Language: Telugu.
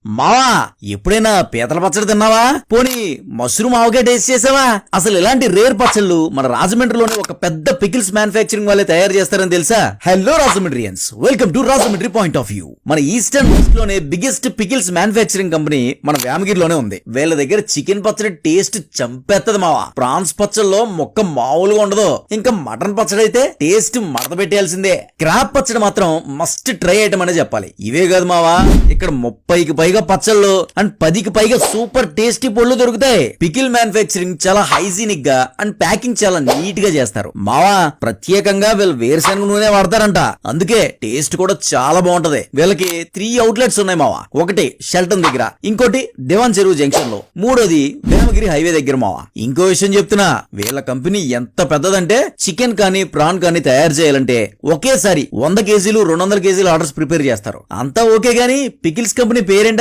మావా ఎప్పుడైనా పీతల పచ్చడి తిన్నావా? పోనీ మష్రూమ్ ఆవకాయ టేస్ట్ చేసావా? అసలు ఇలాంటి రేర్ పచ్చళ్ళు మన రాజమండ్రిలోని ఒక పెద్ద పికిల్స్ మ్యానుఫ్యాక్చరింగ్ వాళ్ళే తయారు చేస్తారని తెలుసా? Hello Rajahmundrians, welcome to Rajahmundry point of view. మన ఈస్టర్న్ వెస్ట్ లోనే బిగ్గెస్ట్ పికిల్స్ మ్యానుఫ్యాక్చరింగ్ కంపెనీ మన వేమగిరిలోనే ఉంది. వీళ్ళ దగ్గర చికెన్ పచ్చడి టేస్ట్ చంపేత్తది మావా. ప్రాన్స్ పచ్చళ్ళలో మొక్క మామూలుగా ఉండదు. ఇంకా మటన్ పచ్చడి అయితే టేస్ట్ మడత పెట్టాల్సిందే. క్రాబ్ పచ్చడి మాత్రం మస్ట్ ట్రై ఐటమ్ అనే చెప్పాలి. ఇవే కాదు మావా, ఇక్కడ 30కి పైగా పచ్చళ్ళు అండ్ 10కి పైగా సూపర్ టేస్టీ పొళ్ళు దొరుకుతాయి. పికిల్ మ్యానుఫ్యాక్చరింగ్ చాలా హైజీనిక్ గా అండ్ ప్యాకింగ్ చాలా నీట్ గా చేస్తారు. మావా ప్రత్యేకంగా వీళ్ళు వేరుశనగ నూనె వాడతారంట, అందుకే టేస్ట్ కూడా చాలా బాగుంటది. వీళ్ళకి 3 అవుట్లెట్స్ ఉన్నాయి మావా. ఒకటి షెల్టన్ దగ్గర, ఇంకోటి దేవాన్ చెరువు జంక్షన్ లో, మూడోది వేమగిరి హైవే దగ్గర మావా. ఇంకో విషయం చెప్తున్నా, వీళ్ళ కంపెనీ ఎంత పెద్దదంటే చికెన్ కానీ ప్రాన్ కానీ తయారు చేయాలంటే ఒకేసారి 100 కేజీలు 200 కేజీలు ఆర్డర్స్ ప్రిపేర్ చేస్తారు. అంతా ఓకే గానీ పికిల్స్ కంపెనీ పేరేంటి